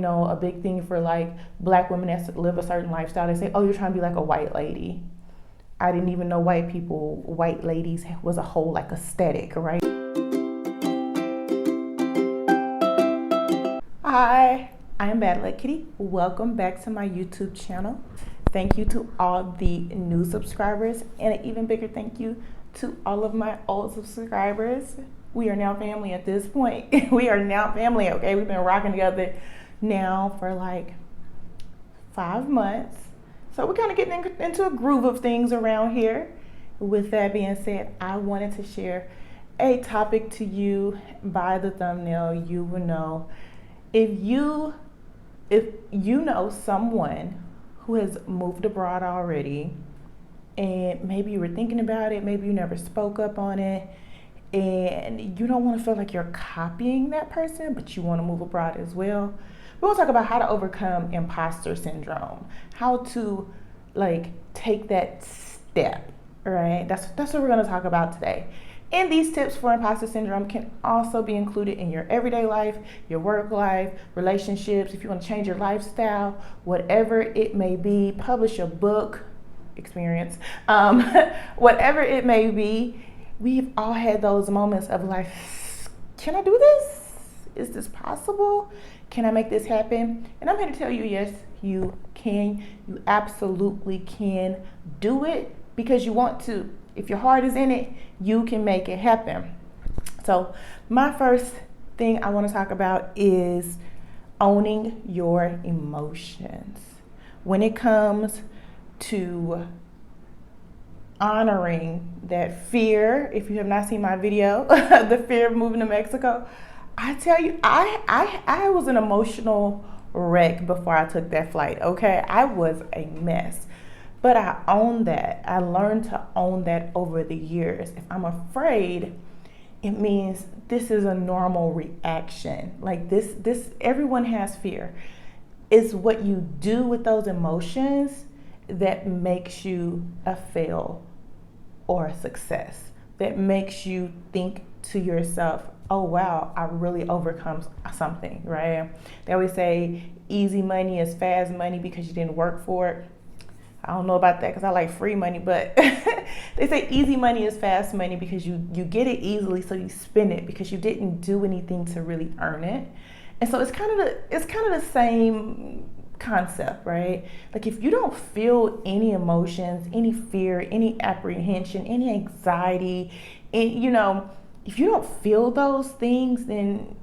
You know, a big thing for like black women that live a certain lifestyle, they say, oh, you're trying to be like a white lady. I didn't even know white ladies was a whole like aesthetic, right? Hi, I am Bad Luck Kitty. Welcome back to my YouTube channel. Thank you to all the new subscribers, and an even bigger thank you to all of my old subscribers. We are now family at this point. We are now family, okay? We've been rocking together now for like 5 months. So we're kind of getting into a groove of things around here. With that being said, I wanted to share a topic to you. By the thumbnail, you will know. If you know someone who has moved abroad already, and maybe you were thinking about it, maybe you never spoke up on it, and you don't want to feel like you're copying that person, but you want to move abroad as well. We will talk about how to overcome imposter syndrome, how to like take that step, right? That's what we're going to talk about today. And these tips for imposter syndrome can also be included in your everyday life, your work life, relationships, if you want to change your lifestyle, whatever it may be, publish a book, experience, whatever it may be. We've all had those moments of like, can I do this? Is this possible? Can I make this happen? And I'm here to tell you, yes, you can. You absolutely can do it because you want to. If your heart is in it, you can make it happen. So my first thing I want to talk about is owning your emotions. When it comes to honoring that fear, if you have not seen my video, the fear of moving to Mexico, I tell you, I was an emotional wreck before I took that flight, okay? I was a mess. But I own that. I learned to own that over the years. If I'm afraid, it means this is a normal reaction. Like this everyone has fear. It's what you do with those emotions that makes you a fail or a success. That makes you think to yourself, oh wow, I really overcome something, right? They always say easy money is fast money because you didn't work for it. I don't know about that because I like free money, but they say easy money is fast money because you get it easily, so you spend it because you didn't do anything to really earn it. And so it's kind of the same concept, right? Like if you don't feel any emotions, any fear, any apprehension, any anxiety, and if you don't feel those things, then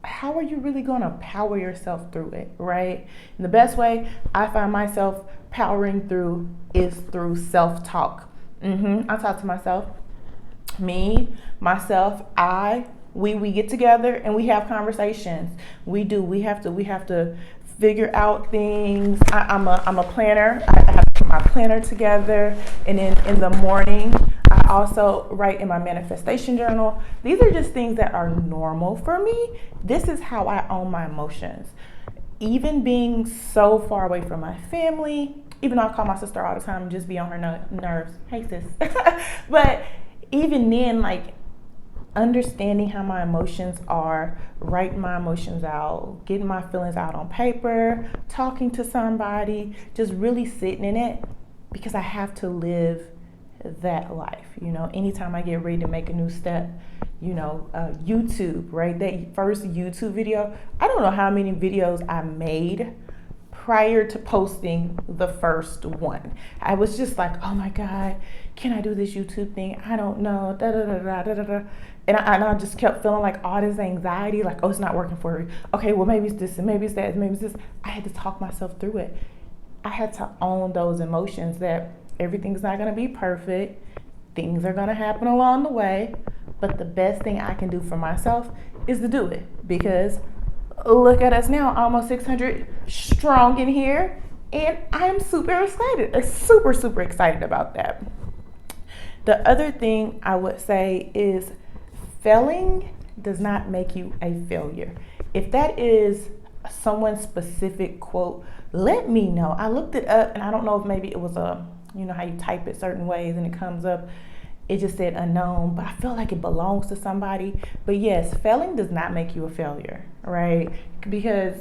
how are you really going to power yourself through it, right? And the best way I find myself powering through is through self-talk. I talk to myself, me, myself, we get together and we have conversations. We have to figure out things. I'm a planner. I have to put my planner together, and then in the morning I also write in my manifestation journal. These are just things that are normal for me. This is how I own my emotions. Even being so far away from my family, even though I call my sister all the time and just be on her nerves. Hey sis. But even then, like understanding how my emotions are, writing my emotions out, getting my feelings out on paper, talking to somebody, just really sitting in it, because I have to live that life. Anytime I get ready to make a new step, YouTube, right? That first YouTube video, I don't know how many videos I made prior to posting the first one. I was just like, oh my God, can I do this YouTube thing? I don't know, da da da da da da. And I just kept feeling like all this anxiety, like, oh, it's not working for me. Okay, well, maybe it's this, and maybe it's that, and maybe it's this. I had to talk myself through it. I had to own those emotions that everything's not gonna be perfect. Things are gonna happen along the way. But the best thing I can do for myself is to do it. Because look at us now, almost 600 strong in here. And I'm super excited, super excited about that. The other thing I would say is failing does not make you a failure. If that is someone's specific quote, let me know. I looked it up, and I don't know if maybe it was how you type it certain ways and it comes up, it just said unknown, but I feel like it belongs to somebody. But yes, failing does not make you a failure, right? Because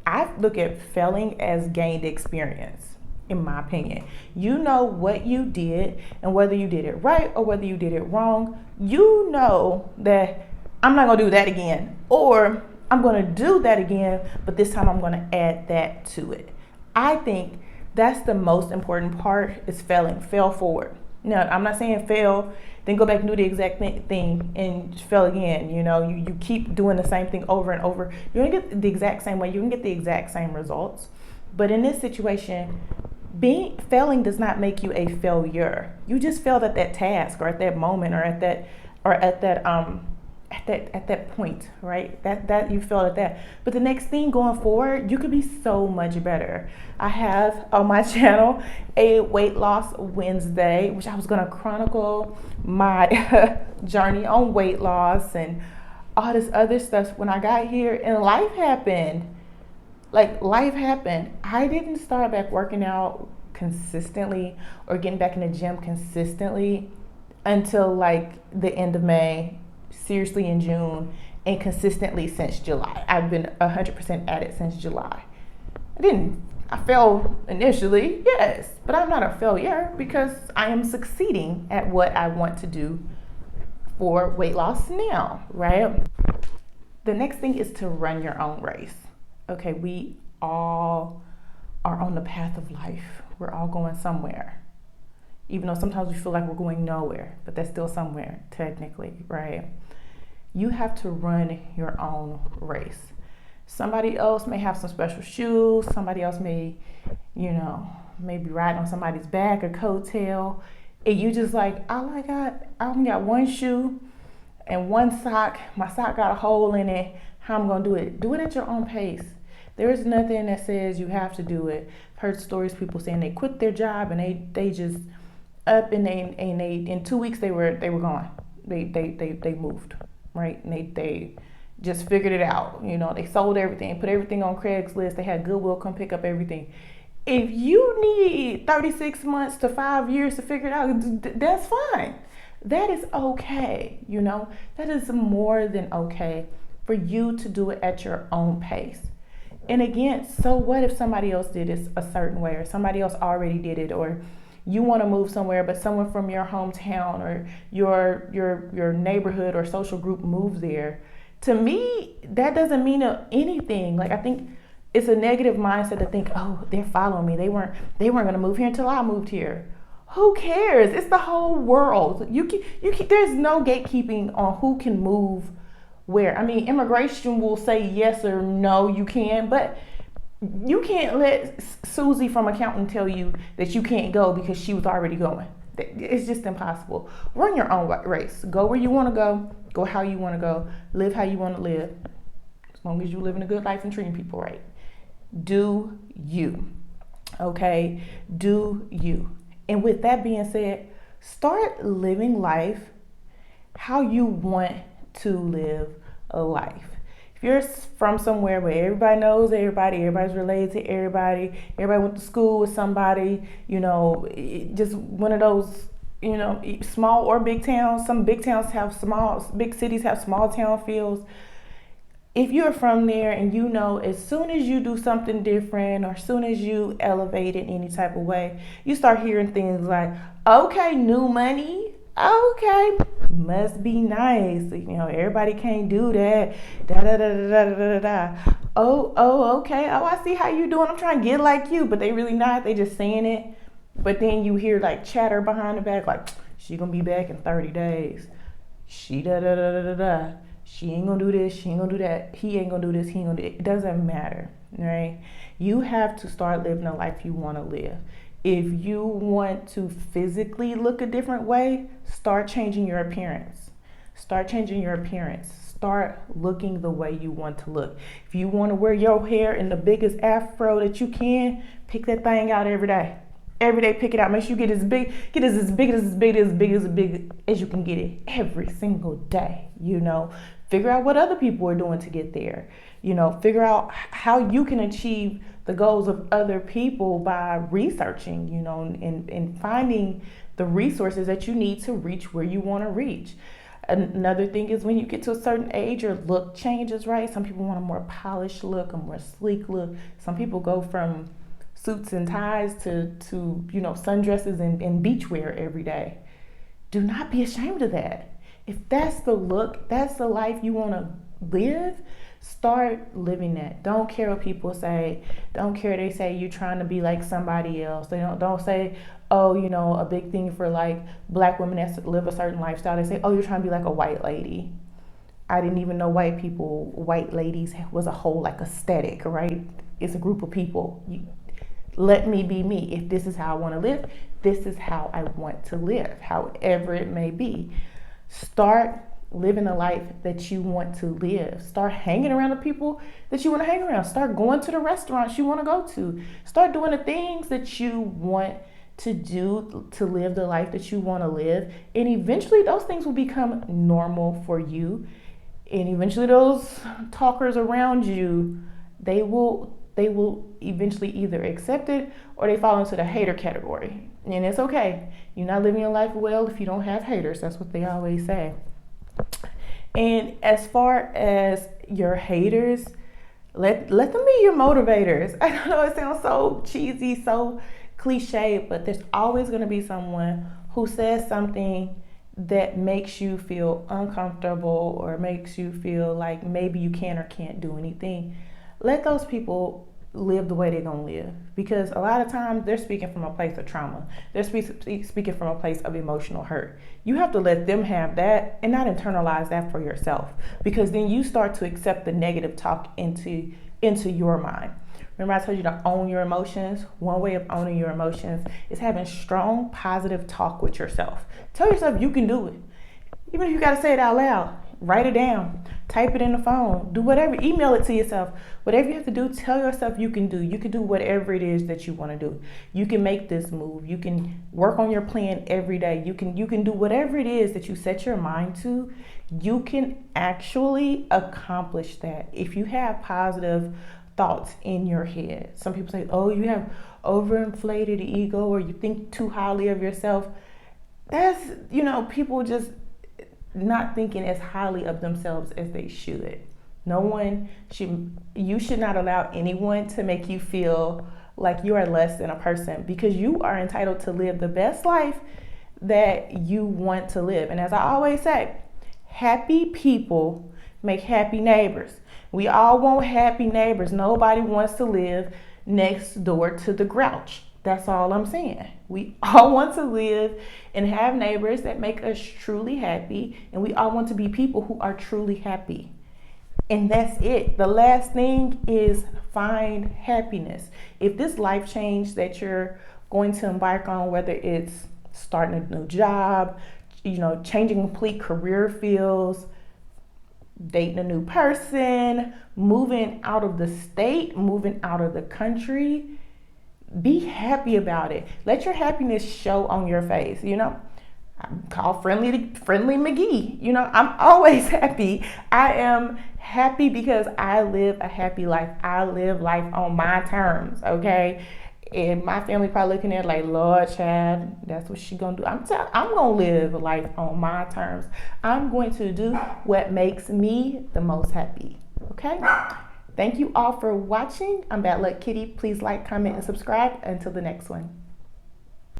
I look at failing as gained experience, in my opinion. You know what you did, and whether you did it right or whether you did it wrong, you know that I'm not gonna do that again, or I'm gonna do that again, but this time I'm gonna add that to it. I think that's the most important part, is failing. Fail forward. Now, I'm not saying fail, then go back and do the exact thing and fail again. You keep doing the same thing over and over. You're gonna get the exact same way. You can get the exact same results. But in this situation, failing does not make you a failure. You just failed at that task, or at that moment, or at that point, right? That you failed at that. But the next thing going forward, you could be so much better. I have on my channel a weight loss Wednesday, which I was gonna chronicle my journey on weight loss and all this other stuff. When I got here and life happened, I didn't start back working out consistently or getting back in the gym consistently until like the end of May, seriously in June, and consistently since July. I've been 100% at it since July. I failed initially, yes, but I'm not a failure because I am succeeding at what I want to do for weight loss now, right? The next thing is to run your own race. Okay, we all are on the path of life. We're all going somewhere. Even though sometimes we feel like we're going nowhere, but that's still somewhere, technically, right? You have to run your own race. Somebody else may have some special shoes. Somebody else may be riding on somebody's back or coattail. And you just like, I only got one shoe and one sock. My sock got a hole in it. How I'm gonna do it? Do it at your own pace. There is nothing that says you have to do it. I've heard stories, people saying they quit their job and they just up and they in 2 weeks they were gone. They moved, right? And they just figured it out. They sold everything, put everything on Craigslist. They had Goodwill come pick up everything. If you need 36 months to 5 years to figure it out, that's fine. That is okay. That is more than okay for you to do it at your own pace. And again, so what if somebody else did it a certain way, or somebody else already did it, or you want to move somewhere, but someone from your hometown or your neighborhood or social group moves there? To me, that doesn't mean anything. Like, I think it's a negative mindset to think, oh, they're following me. They weren't going to move here until I moved here. Who cares? It's the whole world. There's no gatekeeping on who can move where. I mean, immigration will say yes or no, you can, but you can't let Susie from accounting tell you that you can't go because she was already going. It's just impossible. Run your own race. Go where you want to go. Go how you want to go. Live how you want to live. As long as you're living a good life and treating people right. Do you. Okay? Do you. And with that being said, start living life how you want to live a life. If you're from somewhere where everybody knows everybody's related to everybody went to school with somebody, just one of those, small or big towns. Some big towns have big cities have small town feels. If you're from there and as soon as you do something different or as soon as you elevate in any type of way, you start hearing things like, okay, new money. Okay, must be nice. Everybody can't do that. Oh, okay. Oh, I see how you doing. I'm trying to get like you, but they really not. They just saying it. But then you hear like chatter behind the back, like she gonna be back in 30 days. She She ain't gonna do this. She ain't gonna do that. He ain't gonna do this. He ain't gonna do it. It doesn't matter, right? You have to start living the life you want to live. If you want to physically look a different way, start changing your appearance. Start changing your appearance. Start looking the way you want to look. If you want to wear your hair in the biggest afro that you can, pick that thing out every day. Every day, pick it out. Make sure you get as big as you can get it every single day. Figure out what other people are doing to get there. Figure out how you can achieve the goals of other people by researching, and finding the resources that you need to reach where you want to reach. Another thing is when you get to a certain age, your look changes, right? Some people want a more polished look, a more sleek look. Some people go from suits and ties to sundresses and beachwear every day. Do not be ashamed of that. If that's the look, that's the life you want to live, start living that. Don't care what people say. Don't care they say you're trying to be like somebody else. They don't say, oh, a big thing for like black women that live a certain lifestyle. They say, oh, you're trying to be like a white lady. I didn't even know white ladies was a whole like aesthetic, right? It's a group of people. Let me be me. If this is how I want to live, this is how I want to live, however it may be. Start living a life that you want to live. Start hanging around the people that you want to hang around. Start going to the restaurants you want to go to. Start doing the things that you want to do to live the life that you want to live. And eventually those things will become normal for you. And eventually those talkers around you, they will eventually either accept it or they fall into the hater category. And it's okay. You're not living your life well if you don't have haters. That's what they always say. And as far as your haters, let them be your motivators. I don't know, it sounds so cheesy, so cliche, but there's always going to be someone who says something that makes you feel uncomfortable or makes you feel like maybe you can or can't do anything. Let those people live the way they're going to live, because a lot of times they're speaking from a place of trauma. They're speaking from a place of emotional hurt. You have to let them have that and not internalize that for yourself, because then you start to accept the negative talk into your mind. Remember I told you to own your emotions? One way of owning your emotions is having strong, positive talk with yourself. Tell yourself you can do it. Even if you got to say it out loud, write it down, type it in the phone, do whatever, email it to yourself. Whatever you have to do, tell yourself you can do. You can do whatever it is that you want to do. You can make this move. You can work on your plan every day. You can do whatever it is that you set your mind to. You can actually accomplish that if you have positive thoughts in your head. Some people say, oh, you have overinflated ego or you think too highly of yourself. That's, people just not thinking as highly of themselves as they should. You should not allow anyone to make you feel like you are less than a person, because you are entitled to live the best life that you want to live. And as I always say, happy people make happy neighbors. We all want happy neighbors. Nobody wants to live next door to the grouch. That's all I'm saying. We all want to live and have neighbors that make us truly happy, and we all want to be people who are truly happy. And that's it. The last thing is find happiness. If this life change that you're going to embark on, whether it's starting a new job, changing complete career fields, dating a new person, moving out of the state, moving out of the country, be happy about it. Let your happiness show on your face. I'm called Friendly McGee. I'm always happy. I am happy because I live a happy life. I live life on my terms, okay? And my family probably looking at it like, Lord, child, that's what she gonna do. I'm gonna live life on my terms. I'm going to do what makes me the most happy, okay? Thank you all for watching. I'm Bad Luck Kitty. Please like, comment, and subscribe. Until the next one.